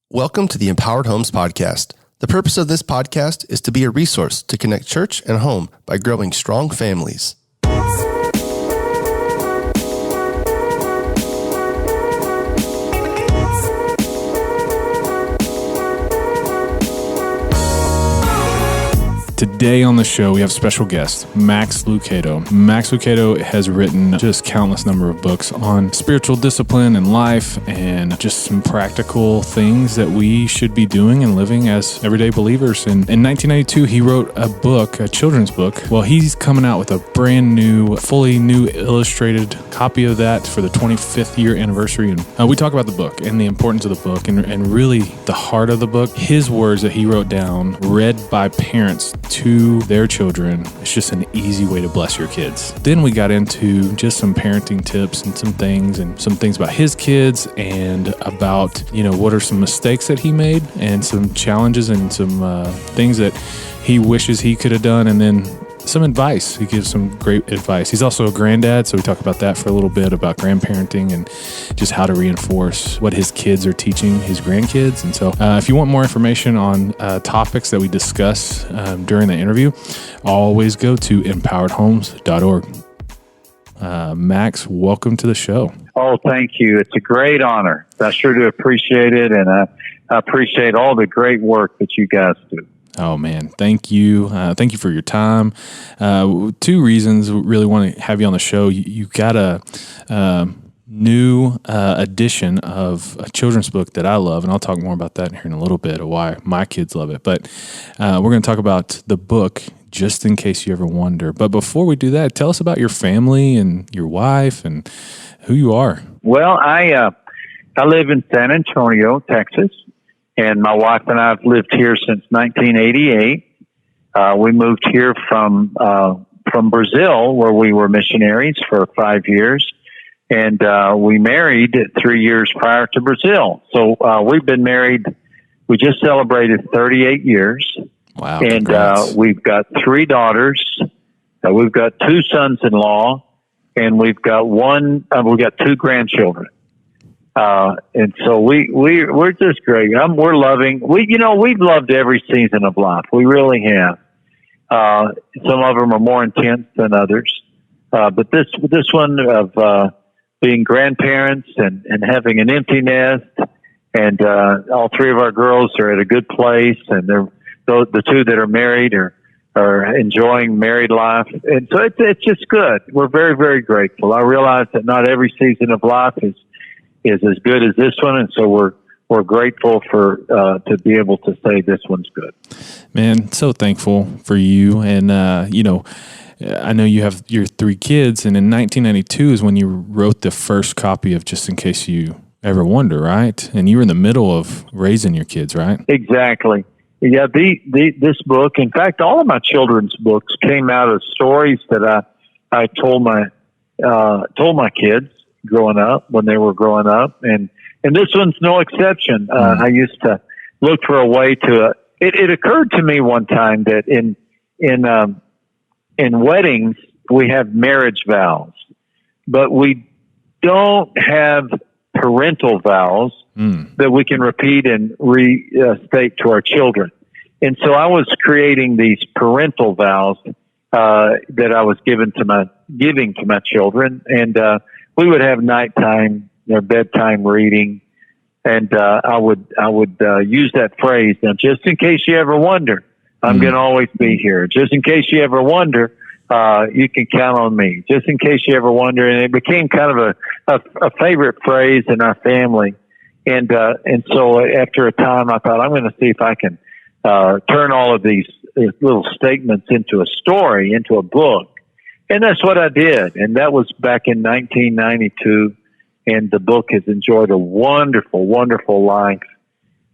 Welcome to the Empowered Homes Podcast. The purpose of this podcast is to be a resource to connect church and home by growing strong families. Today on the show, we have a special guest, Max Lucado. Max Lucado has written just countless number of books on spiritual discipline and life and just some practical things that we should be doing and living as everyday believers. And in 1992, he wrote a book, a children's book. Well, he's coming out with a brand new, fully new illustrated copy of that for the 25th year anniversary. And we talk about the book and the importance of the book and really the heart of the book. His words that he wrote down, read by parents to their children. It's just an easy way to bless your kids. Then we got into just some parenting tips and some things about his kids and about, what are some mistakes that he made and some challenges and some things that he wishes he could have done. And then some advice. He gives some great advice. He's also a granddad, so we talk about that for a little bit, about grandparenting and just how to reinforce what his kids are teaching his grandkids. And so if you want more information on topics that we discuss during the interview, always go to empoweredhomes.org. Max, welcome to the show. Oh, thank you. It's a great honor. I sure do appreciate it, and I appreciate all the great work that you guys do. Oh, man. Thank you. Thank you for your time. Two reasons we really want to have you on the show. You got a new edition of a children's book that I love, and I'll talk more about that here in a little bit of why my kids love it. But we're going to talk about the book, just in case you ever wonder. But before we do that, tell us about your family and your wife and who you are. Well, I live in San Antonio, Texas. And my wife and I have lived here since 1988. We moved here from Brazil, where we were missionaries for 5 years. And we married 3 years prior to Brazil. So we've been married, we just celebrated 38 years. Wow. And we've got 3 daughters. We've got 2 sons-in-law. And we've got 2 grandchildren. And so we're just great. We're loving. We've loved every season of life. We really have. Some of them are more intense than others. But this one of being grandparents and having an empty nest, and all 3 of our girls are at a good place, and the 2 that are married are enjoying married life, and so it's just good. We're very, very grateful. I realize that not every season of life is as good as this one, and so we're grateful for to be able to say this one's good. Man, so thankful for you, and I know you have your 3 kids, and in 1992 is when you wrote the first copy of Just in Case You Ever Wonder, right? And you were in the middle of raising your kids, right? Exactly. Yeah, this book, in fact, all of my children's books came out of stories that I told my kids growing up, when they were growing up, and this one's no exception. I used to look for a way to. It occurred to me one time that in weddings we have marriage vows, but we don't have parental vows that we can repeat and restate to our children. And so I was creating these parental vows that I was giving to my children, and we would have nighttime, bedtime reading, and I would use that phrase. Now, just in case you ever wonder, I'm going to always be here. Just in case you ever wonder, you can count on me. Just in case you ever wonder, and it became kind of a favorite phrase in our family. And so after a time, I thought, I'm going to see if I can turn all of these little statements into a story, into a book. And that's what I did. And that was back in 1992. And the book has enjoyed a wonderful, wonderful life.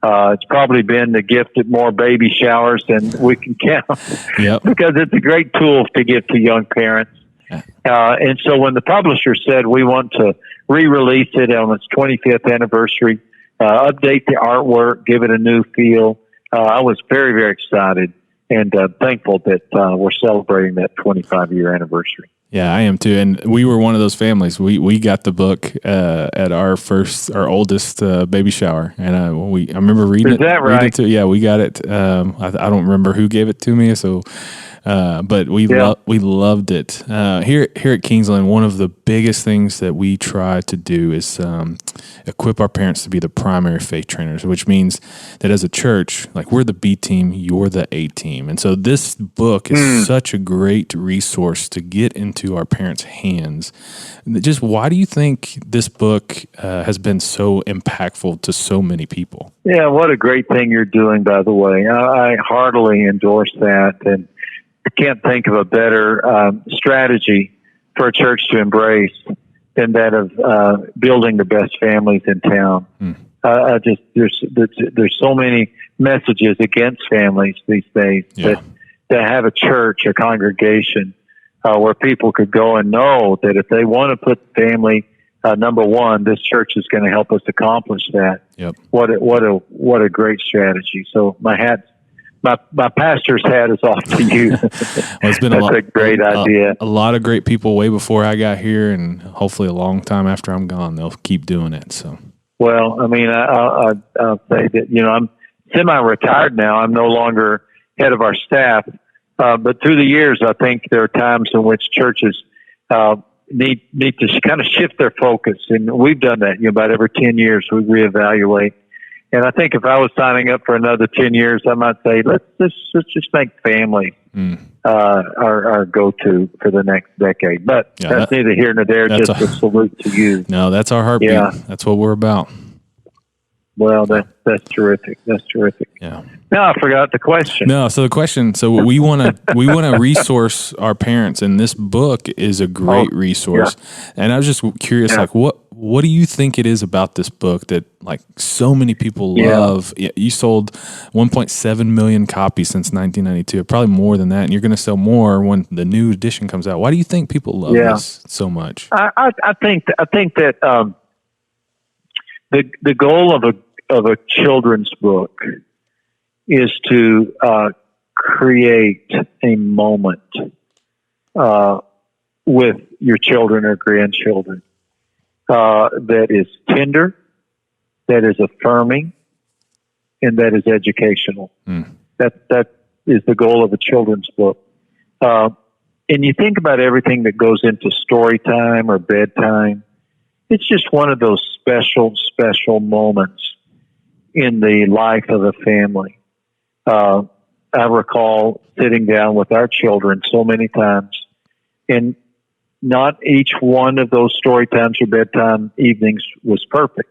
It's probably been the gift of more baby showers than we can count. Yep. Because it's a great tool to give to young parents. And so when the publisher said we want to re-release it on its 25th anniversary, update the artwork, give it a new feel, I was very, very excited and thankful that we're celebrating that 25-year anniversary. Yeah, I am too. And we were one of those families. We got the book at our oldest baby shower, and I remember reading it. Is that right? Reading it too. Yeah, we got it. I don't remember who gave it to me, so but we loved it. Here at Kingsland, one of the biggest things that we try to do is equip our parents to be the primary faith trainers, which means that as a church, like, we're the B team, you're the A team. And so this book is such a great resource to get into our parents' hands. Just why do you think this book has been so impactful to so many people? Yeah, what a great thing you're doing, by the way. I heartily endorse that, and I can't think of a better strategy for a church to embrace than that of building the best families in town. There's so many messages against families these days that to have a church, a congregation where people could go and know that if they want to put family number one, this church is going to help us accomplish that. Yep. What a great strategy. So my pastor's hat is off to you. Well, it's been a great idea. A lot of great people way before I got here, and hopefully a long time after I'm gone, they'll keep doing it. So, well, I mean, I'll say that, I'm semi-retired now. I'm no longer head of our staff, but through the years, I think there are times in which churches need to kind of shift their focus, and we've done that. About every 10 years, we reevaluate. And I think if I was signing up for another 10 years, I might say, let's just make family our go-to for the next decade. But that's neither here nor there, just a salute to you. No, that's our heartbeat. Yeah. That's what we're about. Well, that's terrific. That's terrific. Yeah. Now I forgot the question. No, so the question, so we want to resource our parents, and this book is a great resource. Yeah. And I was just curious, like, what do you think it is about this book that, like, so many people love? You sold 1.7 million copies since 1992, probably more than that, and you're going to sell more when the new edition comes out. Why do you think people love this so much? I think that the goal of a children's book is to create a moment with your children or grandchildren that is tender, that is affirming, and that is educational. That is the goal of a children's book. And you think about everything that goes into story time or bedtime. It's just one of those special moments in the life of a family. I recall sitting down with our children so many times, and not each one of those story times or bedtime evenings was perfect.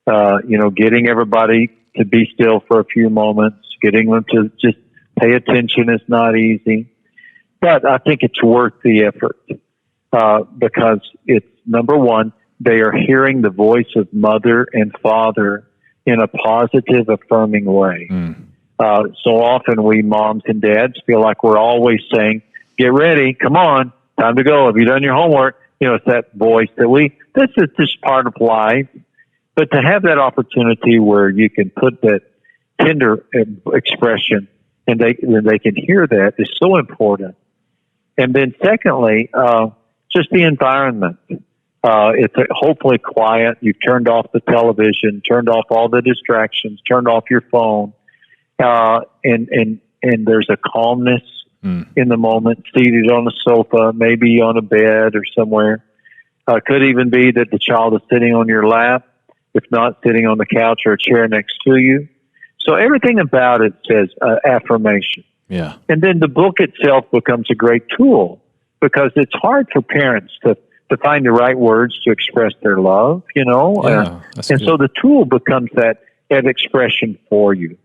Getting everybody to be still for a few moments, getting them to just pay attention is not easy. But I think it's worth the effort because it's, number one, they are hearing the voice of mother and father in a positive, affirming way. So often we moms and dads feel like we're always saying, get ready, come on, time to go. Have you done your homework? It's that voice this is just part of life. But to have that opportunity where you can put that tender expression and they can hear that is so important. And then secondly, just the environment. It's hopefully quiet. You've turned off the television, turned off all the distractions, turned off your phone. And there's a calmness in the moment, seated on a sofa, maybe on a bed or somewhere. Could even be that the child is sitting on your lap, if not sitting on the couch or a chair next to you. So everything about it says affirmation. Yeah. And then the book itself becomes a great tool because it's hard for parents to find the right words to express their love, and so the tool becomes that expression for you.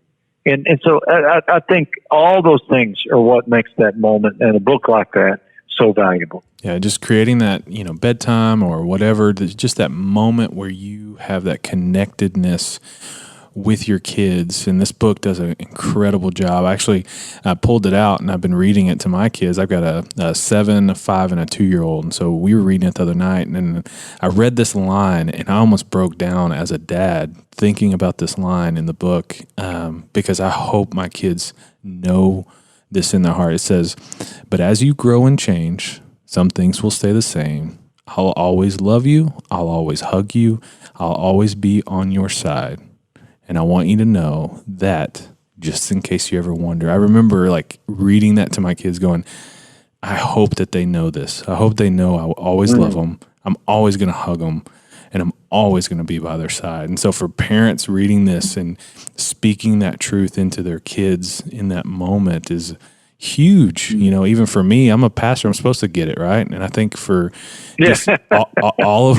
And so I think all those things are what makes that moment and a book like that so valuable. Yeah, just creating that, bedtime or whatever, just that moment where you have that connectedness with your kids. And this book does an incredible job. Actually, I pulled it out and I've been reading it to my kids. I've got a 7, a 5, and a 2-year-old. And so we were reading it the other night, and then I read this line and I almost broke down as a dad thinking about this line in the book because I hope my kids know this in their heart. It says, "But as you grow and change, Some things will stay the same. I'll always love you. I'll always hug you. I'll always be on your side. And I want you to know that, just in case you ever wonder. I remember like reading that to my kids going, I hope that they know this. I hope they know I will always love them. I'm always going to hug them. And I'm always going to be by their side. And so for parents reading this and speaking that truth into their kids in that moment is huge. You know, even for me, I'm a pastor. I'm supposed to get it, right. And I think for just all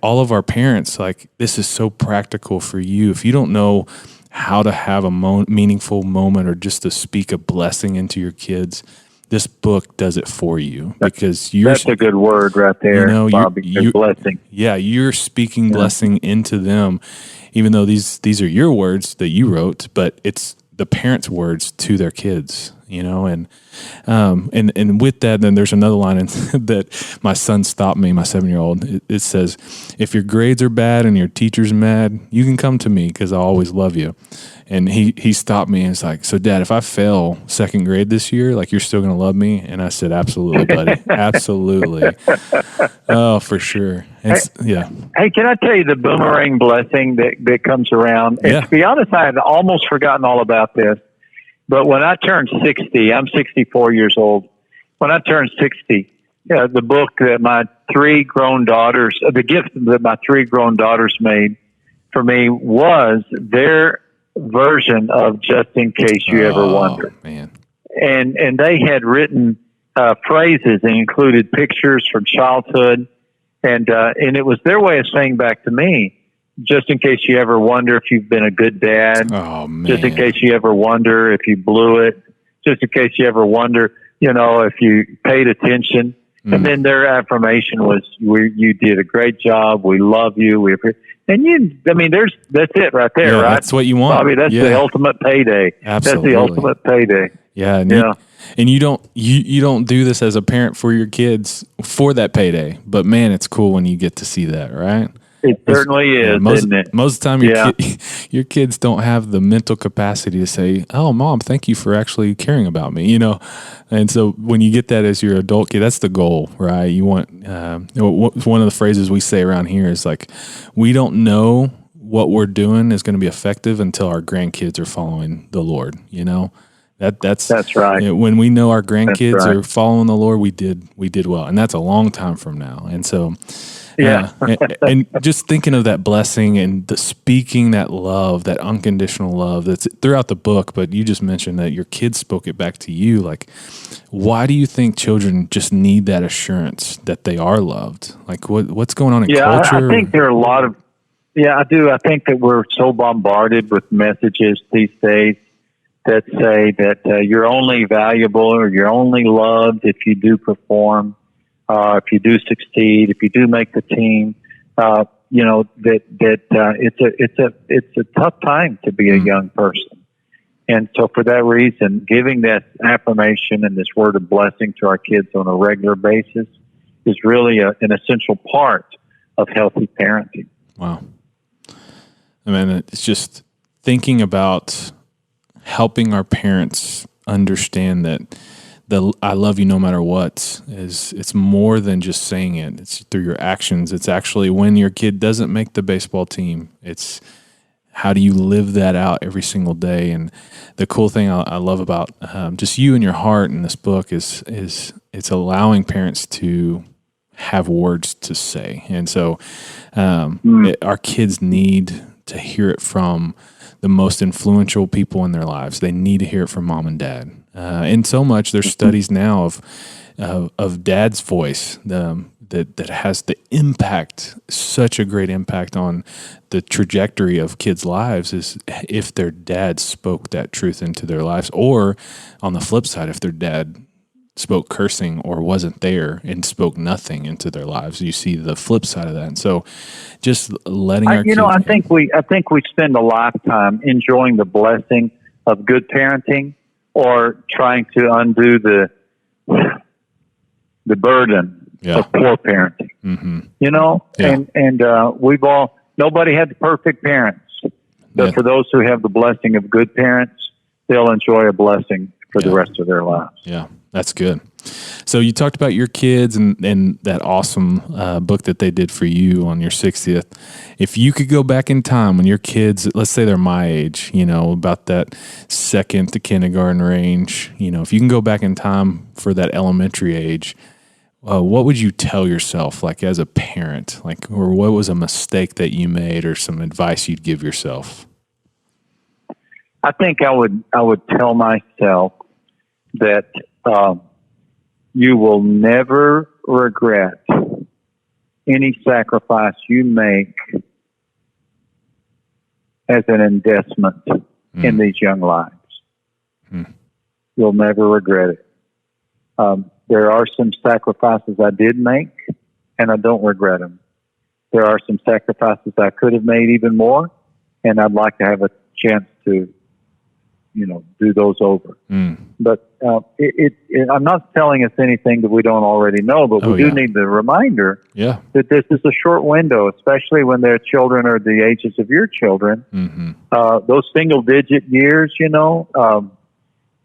of our parents, like, this is so practical for you. If you don't know how to have a meaningful moment or just to speak a blessing into your kids, this book does it for you, because that's a good word right there, you know, Bobby. You're blessing. Yeah, you're speaking blessing into them, even though these are your words that you wrote, but it's the parents' words to their kids, you know, and with that, then there's another line that my son stopped me, my 7-year-old. It says, if your grades are bad and your teacher's mad, you can come to me because I'll always love you. And he stopped me and was like, so Dad, if I fail 2nd grade this year, like, you're still going to love me? And I said, absolutely, buddy. Absolutely. Oh, for sure. Yeah. Hey, can I tell you the boomerang blessing that comes around? And to be honest, I had almost forgotten all about this. But when I turned 60, I'm 64 years old. When I turned 60, the book that my 3 grown daughters, the gift that my 3 grown daughters made for me was their version of Just in Case You Ever Wonder. Man. And they had written phrases and included pictures from childhood. And it was their way of saying back to me, just in case you ever wonder if you've been a good dad. Oh, man. Just in case you ever wonder if you blew it. Just in case you ever wonder, you know, if you paid attention. And then their affirmation was, you did a great job. We love you. That's it right there, right? That's what you want. Bobby, that's the ultimate payday. Absolutely. That's the ultimate payday. Yeah. And you don't do this as a parent for your kids for that payday, but man, it's cool when you get to see that, right? It certainly is, isn't it? Most of the time, your kids don't have the mental capacity to say, "Oh, Mom, thank you for actually caring about me," you know. And so when you get that as your adult kid, that's the goal, right? You want one of the phrases we say around here is like, "We don't know what we're doing is going to be effective until our grandkids are following the Lord," you know. That's right. You know, when we know our grandkids are following the Lord, we did well, and that's a long time from now. And so. Yeah. And just thinking of that blessing and the speaking that love, that unconditional love that's throughout the book, but you just mentioned that your kids spoke it back to you. Like, why do you think children just need that assurance that they are loved? Like, what's going on in culture? I think there are a lot of, I do. I think that we're so bombarded with messages these days that say that you're only valuable or you're only loved if you do perform. If you do succeed, if you do make the team, you know, it's a tough time to be a young person. And so for that reason, giving that affirmation and this word of blessing to our kids on a regular basis is really an essential part of healthy parenting. Wow. I mean, it's just thinking about helping our parents understand that the I love you no matter what it's more than just saying it. It's through your actions. It's actually when your kid doesn't make the baseball team, it's how do you live that out every single day? And the cool thing I love about just you and your heart in this book is it's allowing parents to have words to say. And so our kids need to hear it from the most influential people in their lives. They need to hear it from mom and dad. And so much, there's studies now of dad's voice that has the impact, such a great impact on the trajectory of kids' lives is if their dad spoke that truth into their lives, or on the flip side, if their dad spoke cursing or wasn't there and spoke nothing into their lives. You see the flip side of that. And so just letting our kids... I think we spend a lifetime enjoying the blessing of good parenting or trying to undo the burden of poor parenting. Mm-hmm. You know, and we've all, nobody had the perfect parents, but for those who have the blessing of good parents, they'll enjoy a blessing for the rest of their lives. Yeah, that's good. So you talked about your kids and that awesome book that they did for you on your 60th. If you could go back in time when your kids, let's say they're my age, about that second to kindergarten range, if you can go back in time for that elementary age, what would you tell yourself, like as a parent, or what was a mistake that you made, or some advice you'd give yourself? I think I would tell myself that you will never regret any sacrifice you make as an investment in these young lives. You'll never regret it. There are some sacrifices I did make, and I don't regret them. There are some sacrifices I could have made even more, and I'd like to have a chance to, do those over. But I'm not telling us anything that we don't already know, but we do need the reminder that this is a short window, especially when their children are the ages of your children. Those single-digit years,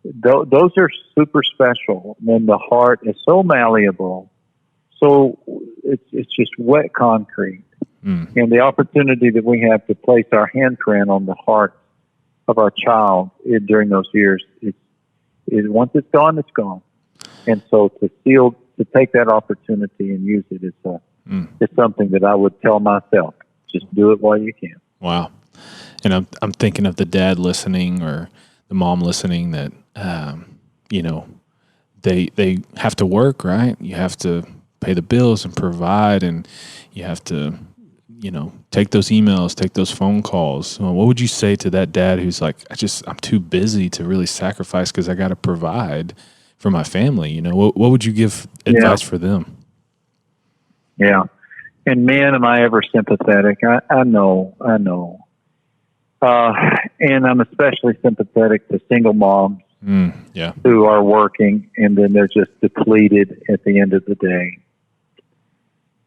those are super special when the heart is so malleable. So it's just wet concrete. And the opportunity that we have to place our handprint on the heart of our child during those years is once it's gone, it's gone. And so to take that opportunity and use it is something that I would tell myself. Just do it while you can. Wow. And I'm thinking of the dad listening or the mom listening that, they have to work, right? You have to pay the bills and provide, and you have to, take those emails, take those phone calls. What would you say to that dad who's like, I'm too busy to really sacrifice because I got to provide for my family? What would you give advice for them? Yeah. And man, am I ever sympathetic. I know. And I'm especially sympathetic to single moms who are working and then they're just depleted at the end of the day.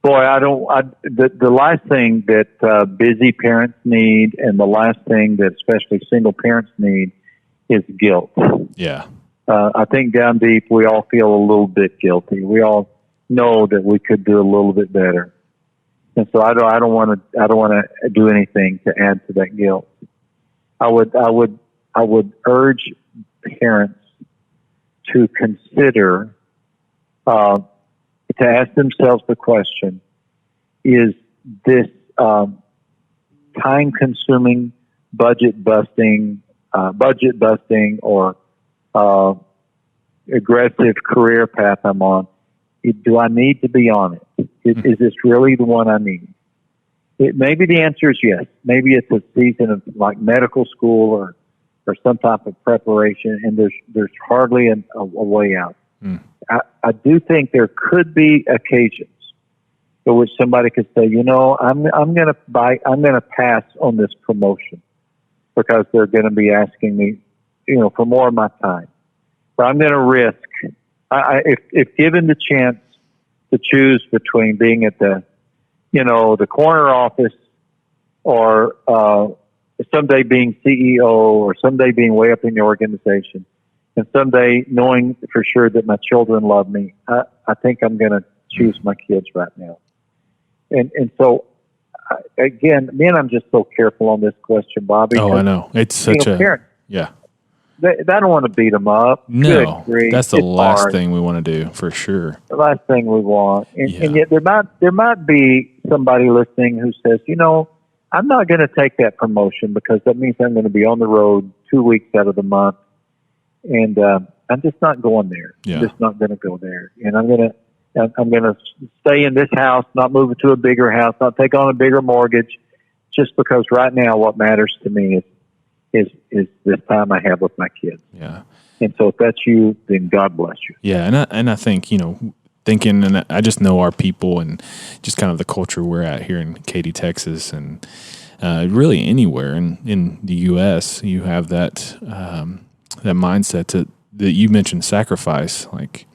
Boy, the last thing that busy parents need, and the last thing that especially single parents need, is guilt. Yeah. I think down deep we all feel a little bit guilty. We all know that we could do a little bit better, and so I don't want to do anything to add to that guilt. I would urge parents to consider, to ask themselves the question: is this time-consuming, budget-busting, or aggressive career path I'm on? Do I need to be on it? Is this really the one I need? Maybe the answer is yes. Maybe it's a season of like medical school or some type of preparation, and there's hardly a way out. I do think there could be occasions for which somebody could say, I'm going to pass on this promotion because they're going to be asking me, for more of my time. But I'm going to risk. If given the chance to choose between being at the corner office or someday being CEO or someday being way up in the organization and someday knowing for sure that my children love me, I think I'm going to choose my kids right now. And so, again, I'm just so careful on this question, Bobby. Oh, I know. It's such parents, They don't want to beat them up. No, that's the last thing we want to do, for sure. The last thing we want. And yet there might be somebody listening who says, I'm not going to take that promotion because that means I'm going to be on the road 2 weeks out of the month. And I'm just not going there. Yeah. I'm just not going to go there. And I'm going to stay in this house, not move to a bigger house, not take on a bigger mortgage, just because right now what matters to me is this time I have with my kids. Yeah. And so if that's you, then God bless you. Yeah. And I think, thinking, and I just know our people and just kind of the culture we're at here in Katy, Texas, and really anywhere in the U.S., you have that mindset that you mentioned, sacrifice. Like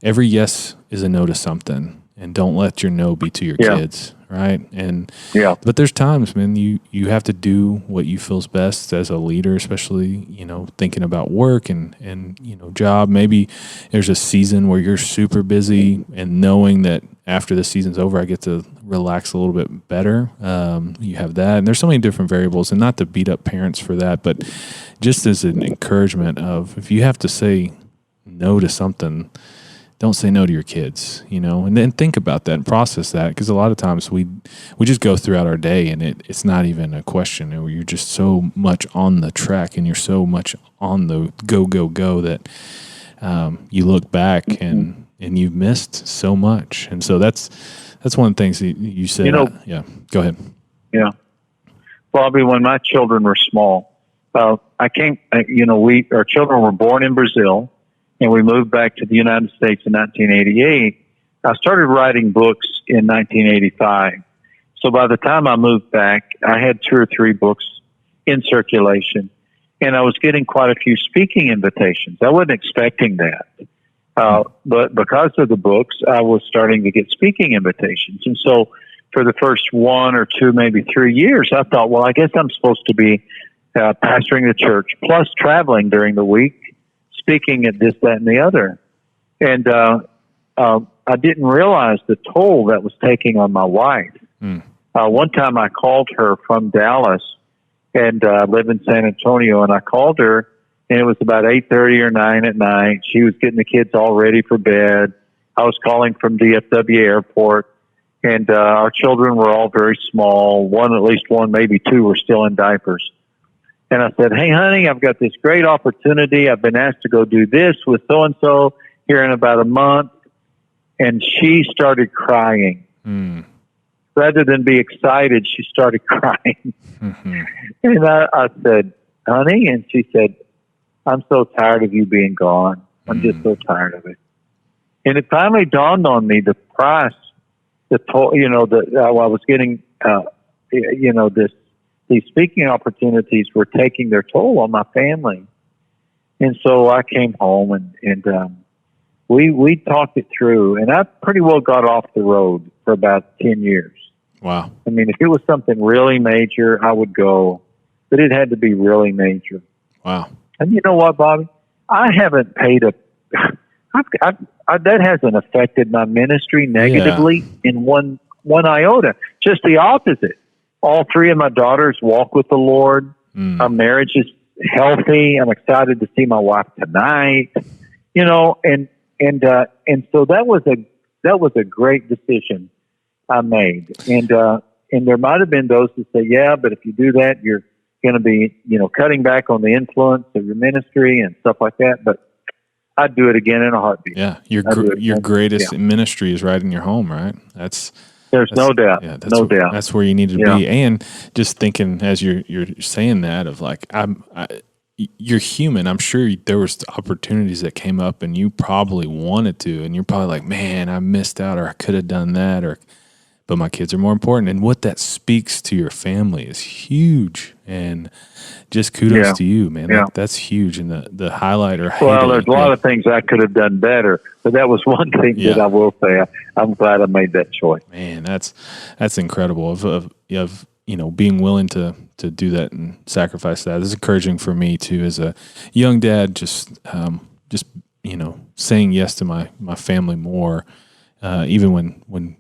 every yes is a no to something, and don't let your no be to your kids, right? And Yeah. but there's times, man, you have to do what you feel's best as a leader, especially, thinking about work and job. Maybe there's a season where you're super busy, and knowing that after the season's over, I get to relax a little bit better. You have that, and there's so many different variables, and not to beat up parents for that, but just as an encouragement of, if you have to say no to something, don't say no to your kids, and then think about that and process that, because a lot of times we just go throughout our day and it's not even a question. You're just so much on the track and you're so much on the go that you look back and you've missed so much. And so that's one of the things that you said. Yeah, go ahead. Yeah. Bobby, when my children were small, our children were born in Brazil, and we moved back to the United States in 1988. I started writing books in 1985. So by the time I moved back, I had 2 or 3 books in circulation, and I was getting quite a few speaking invitations. I wasn't expecting that. But because of the books, I was starting to get speaking invitations. And so for the first 1 or 2, maybe 3 years, I thought, well, I guess I'm supposed to be pastoring the church, plus traveling during the week, speaking at this, that, and the other. And I didn't realize the toll that was taking on my wife. One time I called her from Dallas, and I live in San Antonio, and I called her, and it was about 8:30 or 9 at night. She was getting the kids all ready for bed. I was calling from DFW Airport, and our children were all very small. At least one, maybe 2 were still in diapers. And I said, hey, honey, I've got this great opportunity. I've been asked to go do this with so-and-so here in about a month. And she started crying. Rather than be excited, she started crying. And I said, honey, and she said, I'm so tired of you being gone. I'm just so tired of it. And it finally dawned on me the price, I was getting, these speaking opportunities were taking their toll on my family. And so I came home and we talked it through, and I pretty well got off the road for about 10 years. Wow. I mean, if it was something really major, I would go, but it had to be really major. Wow. And you know what, Bobby? I haven't paid that hasn't affected my ministry negatively in one iota. Just the opposite. All 3 of my daughters walk with the Lord. Our marriage is healthy. I'm excited to see my wife tonight. And so that was a great decision I made. And there might have been those that say, yeah, but if you do that, you're going to be, cutting back on the influence of your ministry and stuff like that. But I'd do it again in a heartbeat. Yeah, your greatest ministry is right in your home, right? There's no doubt. Yeah, no doubt. That's where you need to be. And just thinking as you're saying that, of like, you're human. I'm sure there was opportunities that came up and you probably wanted to, and you're probably like, man, I missed out, or I could have done that, but my kids are more important. And what that speaks to your family is huge. And just kudos to you, man. Yeah. That's huge. And the highlight or well, there's a lot of things I could have done better, but that was one thing that I will say. I'm glad I made that choice. Man, that's incredible of being willing to do that and sacrifice that. It's encouraging for me too, as a young dad, just saying yes to my family more, even when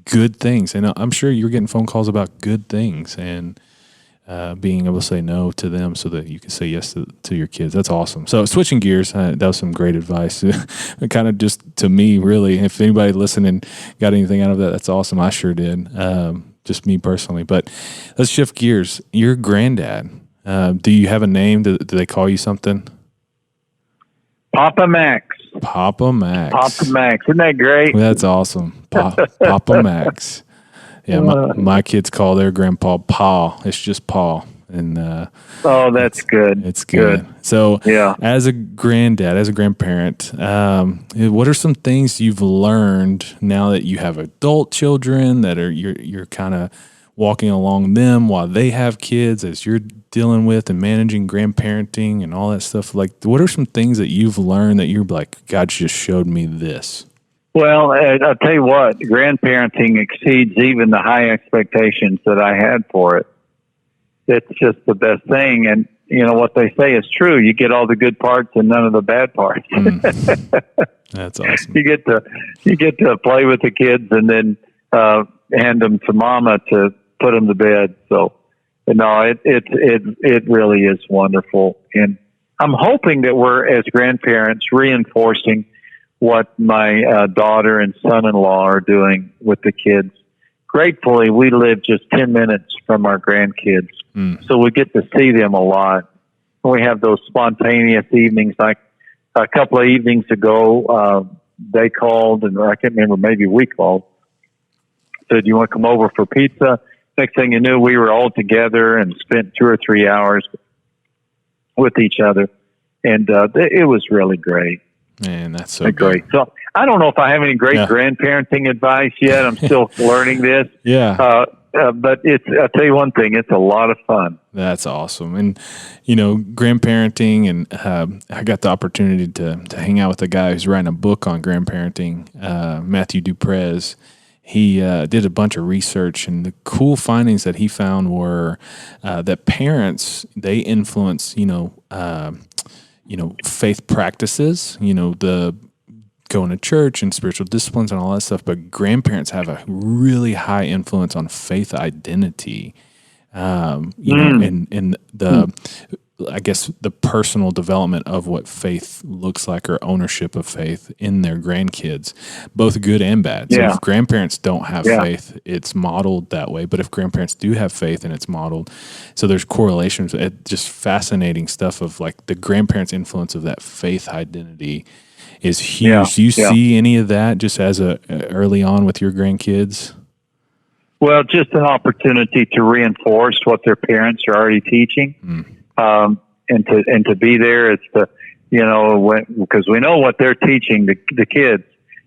good things. And I'm sure you're getting phone calls about good things, and being able to say no to them so that you can say yes to your kids. That's awesome. So switching gears, that was some great advice. Kind of just to me, really, if anybody listening got anything out of that, that's awesome. I sure did. Just me personally. But let's shift gears. Your granddad, do you have a name? Do they call you something? Pappa Max. Pappa Max. Pappa Max. Isn't that great? That's awesome. Pappa Max. Yeah, my kids call their grandpa Pa. It's just Pa. And that's good. It's good. So as a granddad, as a grandparent, what are some things you've learned now that you have adult children that are you're kind of walking along them while they have kids, as you're dealing with and managing grandparenting and all that stuff? Like, what are some things that you've learned that you're like, God just showed me this? Well, I'll tell you what, grandparenting exceeds even the high expectations that I had for it. It's just the best thing. And, you know, what they say is true. You get all the good parts and none of the bad parts. That's awesome. You get to play with the kids and then hand them to mama to put them to bed. So, no, it really is wonderful. And I'm hoping that we're, as grandparents, reinforcing what my daughter and son-in-law are doing with the kids. Gratefully, we live just 10 minutes from our grandkids, so we get to see them a lot. We have those spontaneous evenings. Like a couple of evenings ago, they called, and I can't remember, maybe we called, said, "You want to come over for pizza?" Next thing you knew, we were all together and spent 2 or 3 hours with each other, and it was really great. Man, that's so great. So I don't know if I have any great grandparenting advice yet. I'm still learning this. Yeah. But I'll tell you one thing, it's a lot of fun. That's awesome. And, you know, grandparenting, and I got the opportunity to hang out with a guy who's writing a book on grandparenting, Matthew Duprez. He did a bunch of research, and the cool findings that he found were that parents, they influence, faith practices, the going to church and spiritual disciplines and all that stuff. But grandparents have a really high influence on faith identity, and I guess the personal development of what faith looks like, or ownership of faith in their grandkids, both good and bad. So if grandparents don't have faith, it's modeled that way. But if grandparents do have faith and it's modeled, so there's correlations. Just fascinating stuff of like the grandparents' influence of that faith identity is huge. Do you see any of that just as early on with your grandkids? Well, just an opportunity to reinforce what their parents are already teaching. And to be there, it's because we know what they're teaching the kids,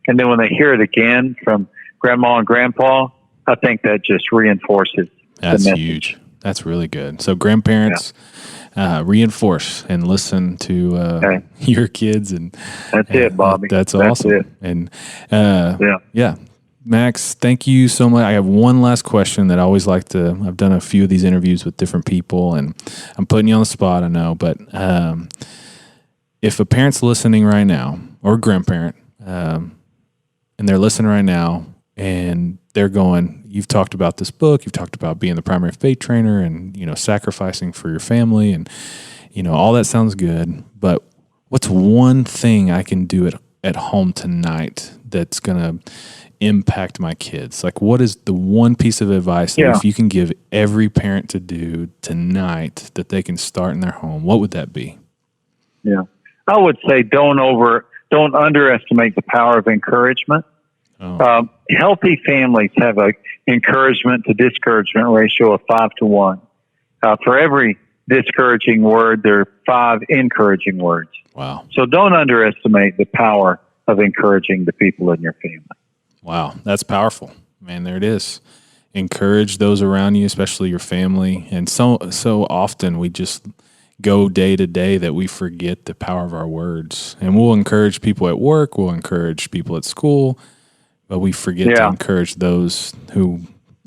and then when they hear it again from grandma and grandpa, I think that just reinforces. That's huge. That's really good. So grandparents, reinforce and listen to your kids, and that's it, Bobby. That's awesome. That's it. And Max, thank you so much. I have one last question that I always like to. I've done a few of these interviews with different people, and I'm putting you on the spot, I know, but if a parent's listening right now, or a grandparent, and they're listening right now, and they're going, "You've talked about this book, you've talked about being the primary faith trainer, and sacrificing for your family, and all that sounds good, but what's one thing I can do at home tonight that's gonna impact my kids?" Like, what is the one piece of advice that if you can give every parent to do tonight that they can start in their home, what would that be? Yeah, I would say don't underestimate the power of encouragement. Healthy families have a encouragement to discouragement ratio of 5-1. For every discouraging word, there are 5 encouraging words. Wow. So don't underestimate the power of encouraging the people in your family. Wow, that's powerful. Man, there it is. Encourage those around you, especially your family. And so often we just go day to day that we forget the power of our words. And we'll encourage people at work, we'll encourage people at school, but we forget to encourage those who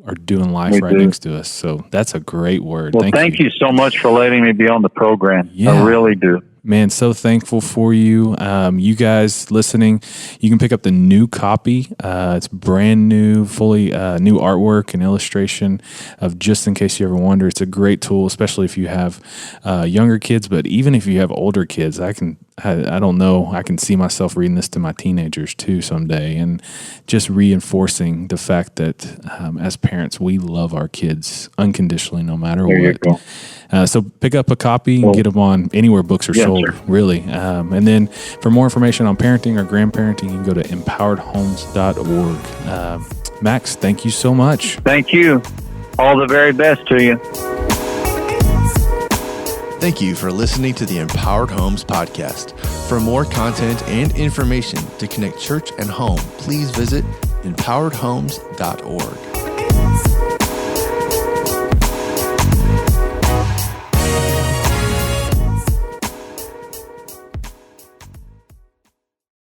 are doing life next to us. So that's a great word. Well, thank you so much for letting me be on the program. Yeah. I really do. Man, so thankful for you. You guys listening, you can pick up the new copy. It's brand new, fully new artwork and illustration of Just In Case You Ever Wonder. It's a great tool, especially if you have younger kids, but even if you have older kids, I don't know, I can see myself reading this to my teenagers too someday, and just reinforcing the fact that as parents, we love our kids unconditionally, no matter what. So pick up a copy and get them on anywhere books are sold, really. And then for more information on parenting or grandparenting, you can go to empoweredhomes.org. Max, thank you so much. Thank you. All the very best to you. Thank you for listening to the Empowered Homes podcast. For more content and information to connect church and home, please visit empoweredhomes.org.